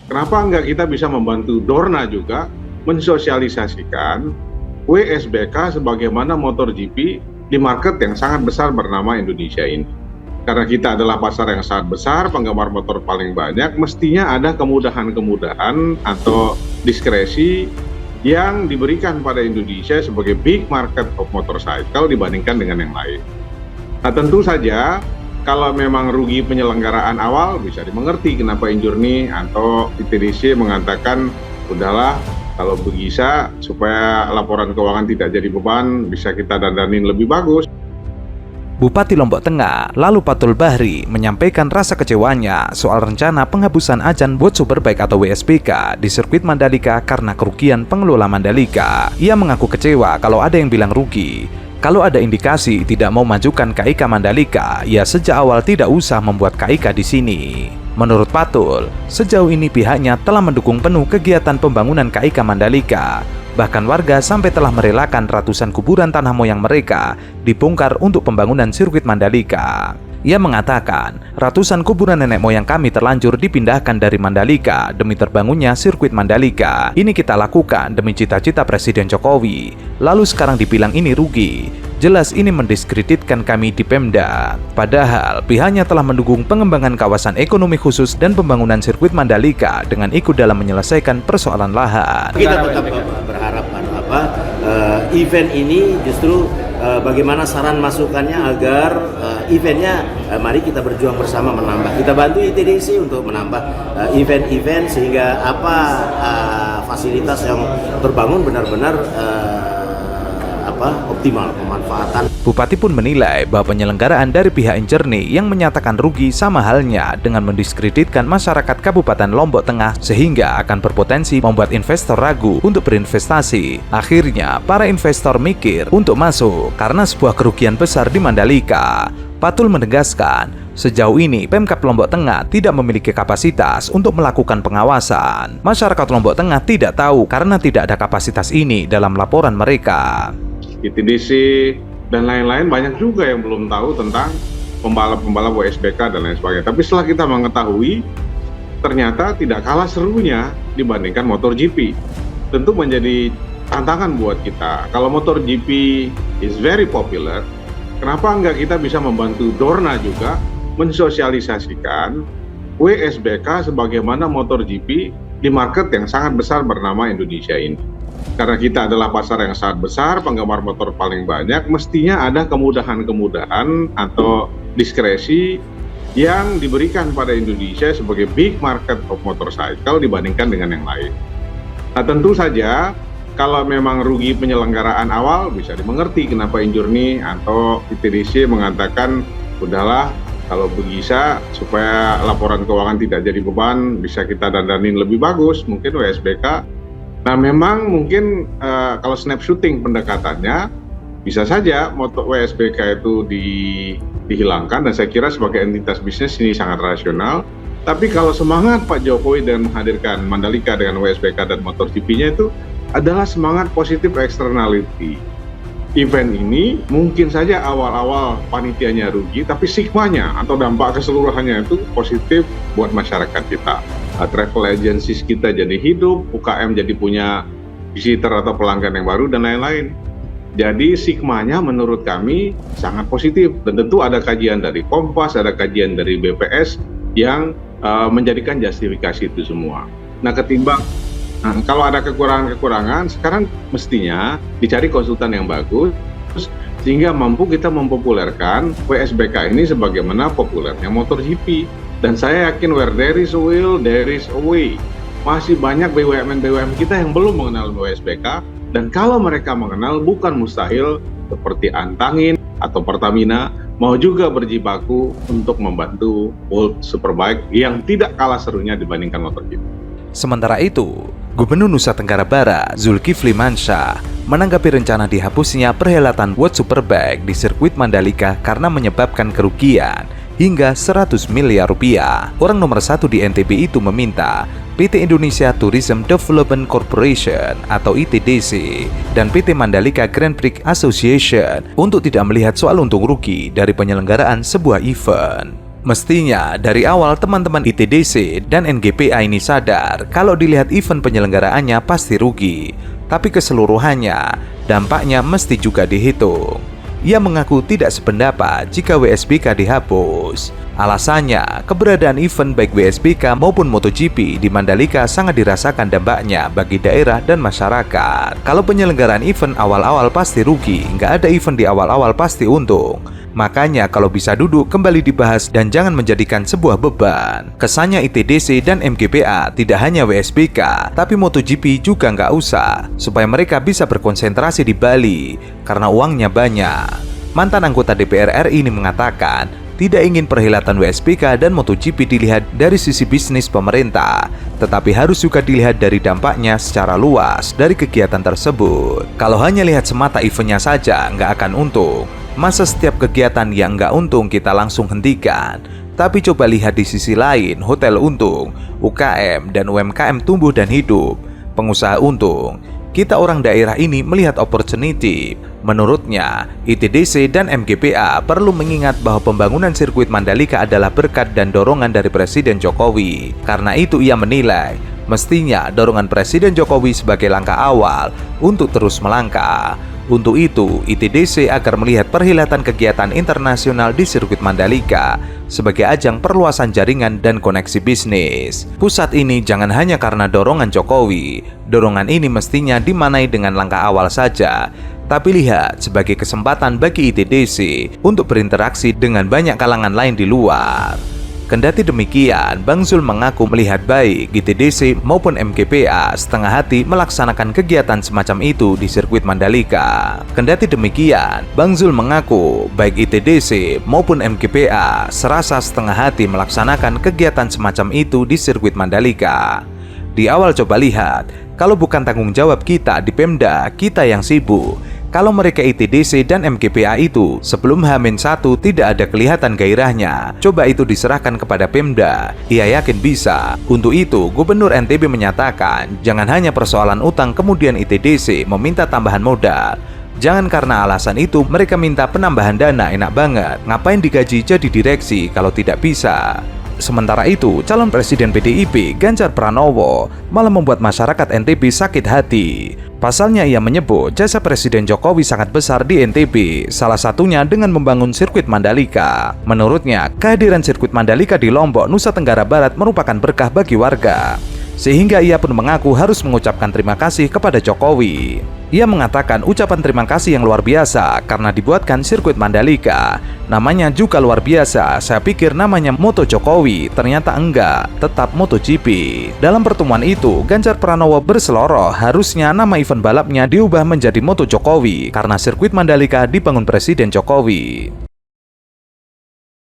Kenapa enggak kita bisa membantu Dorna juga mensosialisasikan WSBK sebagaimana MotoGP di market yang sangat besar bernama Indonesia ini. Karena kita adalah pasar yang sangat besar, penggemar motor paling banyak, mestinya ada kemudahan-kemudahan atau diskresi yang diberikan pada Indonesia sebagai big market of motorcycle dibandingkan dengan yang lain. Nah tentu saja kalau memang rugi penyelenggaraan awal bisa dimengerti kenapa Injourney atau ITDC mengatakan udahlah kalau bisa supaya laporan keuangan tidak jadi beban bisa kita dandanin lebih bagus. Bupati Lombok Tengah, lalu Patul Bahri, menyampaikan rasa kecewanya soal rencana penghapusan Ajang World Superbike atau WSBK di sirkuit Mandalika karena kerugian pengelola Mandalika. Ia mengaku kecewa kalau ada yang bilang rugi. Kalau ada indikasi tidak mau majukan KIK Mandalika, ya sejak awal tidak usah membuat KIK di sini. Menurut Patul, sejauh ini pihaknya telah mendukung penuh kegiatan pembangunan KIK Mandalika. Bahkan warga sampai telah merelakan ratusan kuburan tanah moyang mereka dibongkar untuk pembangunan sirkuit Mandalika. Ia mengatakan, ratusan kuburan nenek moyang kami terlanjur dipindahkan dari Mandalika demi terbangunnya sirkuit Mandalika. Ini kita lakukan demi cita-cita Presiden Jokowi. Lalu sekarang dibilang ini rugi. Jelas ini mendiskreditkan kami di Pemda. Padahal pihaknya telah mendukung pengembangan kawasan ekonomi khusus dan pembangunan sirkuit Mandalika dengan ikut dalam menyelesaikan persoalan lahan. Kita tetap berharap event ini justru bagaimana saran masukannya agar eventnya mari kita berjuang bersama menambah. Kita bantu ITDC untuk menambah event-event sehingga fasilitas yang terbangun benar-benar optimal pemanfaatan. Bupati pun menilai bahwa penyelenggaraan dari pihak Injourney yang menyatakan rugi sama halnya dengan mendiskreditkan masyarakat Kabupaten Lombok Tengah sehingga akan berpotensi membuat investor ragu untuk berinvestasi. Akhirnya para investor mikir untuk masuk karena sebuah kerugian besar di Mandalika. Patul menegaskan, sejauh ini Pemkab Lombok Tengah tidak memiliki kapasitas untuk melakukan pengawasan. Masyarakat Lombok Tengah tidak tahu karena tidak ada kapasitas ini dalam laporan mereka. ITDC dan lain-lain banyak juga yang belum tahu tentang pembalap-pembalap WSBK dan lain sebagainya. Tapi setelah kita mengetahui, ternyata tidak kalah serunya dibandingkan MotoGP. Tentu menjadi tantangan buat kita. Kalau MotoGP is very popular, kenapa enggak kita bisa membantu Dorna juga mensosialisasikan WSBK sebagaimana MotoGP di market yang sangat besar bernama Indonesia ini. Karena kita adalah pasar yang sangat besar, penggemar motor paling banyak, mestinya ada kemudahan-kemudahan atau diskresi yang diberikan pada Indonesia sebagai big market of motorcycle dibandingkan dengan yang lain. Nah tentu saja kalau memang rugi penyelenggaraan awal bisa dimengerti kenapa Injourney atau ITDC mengatakan udahlah kalau bisa supaya laporan keuangan tidak jadi beban bisa kita dandanin lebih bagus mungkin WSBK. Nah memang mungkin kalau snapshooting pendekatannya bisa saja WSBK itu dihilangkan dan saya kira sebagai entitas bisnis ini sangat rasional. Tapi kalau semangat Pak Jokowi dengan menghadirkan Mandalika dengan WSBK dan MotoGP-nya itu adalah semangat positif externality. Event ini mungkin saja awal-awal panitianya rugi, tapi sigmanya atau dampak keseluruhannya itu positif buat masyarakat kita. Travel agencies kita jadi hidup, UKM jadi punya visitor atau pelanggan yang baru dan lain-lain. Jadi sigmanya menurut kami sangat positif dan tentu ada kajian dari Kompas, ada kajian dari BPS yang menjadikan justifikasi itu semua. Nah ketimbang kalau ada kekurangan-kekurangan, sekarang mestinya dicari konsultan yang bagus sehingga mampu kita mempopulerkan WSBK ini sebagaimana populernya MotoGP. Dan saya yakin where there is a will, there is a way. Masih banyak BUMN-BUMN kita yang belum mengenal WSBK dan kalau mereka mengenal bukan mustahil seperti Antangin atau Pertamina mau juga berjibaku untuk membantu World Superbike yang tidak kalah serunya dibandingkan MotoGP. Sementara itu, Gubernur Nusa Tenggara Barat Zulkifli Mansyah menanggapi rencana dihapusnya perhelatan World Superbike di sirkuit Mandalika karena menyebabkan kerugian hingga 100 miliar rupiah. Orang nomor satu di NTB itu meminta PT Indonesia Tourism Development Corporation atau ITDC dan PT Mandalika Grand Prix Association untuk tidak melihat soal untung rugi dari penyelenggaraan sebuah event. Mestinya dari awal teman-teman ITDC dan NGPA ini sadar kalau dilihat event penyelenggaraannya pasti rugi, tapi keseluruhannya dampaknya mesti juga dihitung. Ia mengaku tidak sependapat jika WSBK dihapus. Alasannya, keberadaan event baik WSBK maupun MotoGP di Mandalika sangat dirasakan dampaknya bagi daerah dan masyarakat. Kalau penyelenggaraan event awal-awal pasti rugi, nggak ada event di awal-awal pasti untung. Makanya kalau bisa duduk kembali dibahas dan jangan menjadikan sebuah beban. Kesannya ITDC dan MGPA tidak hanya WSBK, tapi MotoGP juga nggak usah, supaya mereka bisa berkonsentrasi di Bali, karena uangnya banyak. Mantan anggota DPR RI ini mengatakan, tidak ingin perhelatan WSBK dan MotoGP dilihat dari sisi bisnis pemerintah, tetapi harus juga dilihat dari dampaknya secara luas dari kegiatan tersebut. Kalau hanya lihat semata eventnya saja, nggak akan untung. Masa setiap kegiatan yang nggak untung kita langsung hentikan? Tapi coba lihat di sisi lain, hotel untung, UKM dan UMKM tumbuh dan hidup, pengusaha untung. Kita orang daerah ini melihat opportunity. Menurutnya, ITDC dan MGPA perlu mengingat bahwa pembangunan sirkuit Mandalika adalah berkat dan dorongan dari Presiden Jokowi. Karena itu ia menilai, mestinya dorongan Presiden Jokowi sebagai langkah awal untuk terus melangkah. Untuk itu, ITDC agar melihat perhelatan kegiatan internasional di sirkuit Mandalika sebagai ajang perluasan jaringan dan koneksi bisnis. Pusat ini jangan hanya karena dorongan Jokowi. Dorongan ini mestinya dimanai dengan langkah awal saja, tapi lihat sebagai kesempatan bagi ITDC untuk berinteraksi dengan banyak kalangan lain di luar. Kendati demikian, Bang Zul mengaku melihat baik ITDC maupun MGPA setengah hati melaksanakan kegiatan semacam itu di sirkuit Mandalika. Kendati demikian, Bang Zul mengaku baik ITDC maupun MGPA serasa setengah hati melaksanakan kegiatan semacam itu di sirkuit Mandalika. Di awal coba lihat, kalau bukan tanggung jawab kita di Pemda, kita yang sibuk. Kalau mereka ITDC dan MGPA itu sebelum H-1 tidak ada kelihatan gairahnya, coba itu diserahkan kepada Pemda. Ia yakin bisa. Untuk itu, Gubernur NTB menyatakan jangan hanya persoalan utang kemudian ITDC meminta tambahan modal. Jangan karena alasan itu mereka minta penambahan dana, enak banget. Ngapain digaji jadi direksi kalau tidak bisa? Sementara itu, calon presiden PDIP Ganjar Pranowo malah membuat masyarakat NTB sakit hati. Pasalnya ia menyebut jasa Presiden Jokowi sangat besar di NTB, salah satunya dengan membangun sirkuit Mandalika. Menurutnya, kehadiran sirkuit Mandalika di Lombok, Nusa Tenggara Barat merupakan berkah bagi warga. Sehingga ia pun mengaku harus mengucapkan terima kasih kepada Jokowi. Ia mengatakan ucapan terima kasih yang luar biasa karena dibuatkan sirkuit Mandalika. Namanya juga luar biasa, saya pikir namanya Moto Jokowi, ternyata enggak, tetap MotoGP. Dalam pertemuan itu, Ganjar Pranowo berseloroh harusnya nama event balapnya diubah menjadi Moto Jokowi karena sirkuit Mandalika dibangun Presiden Jokowi.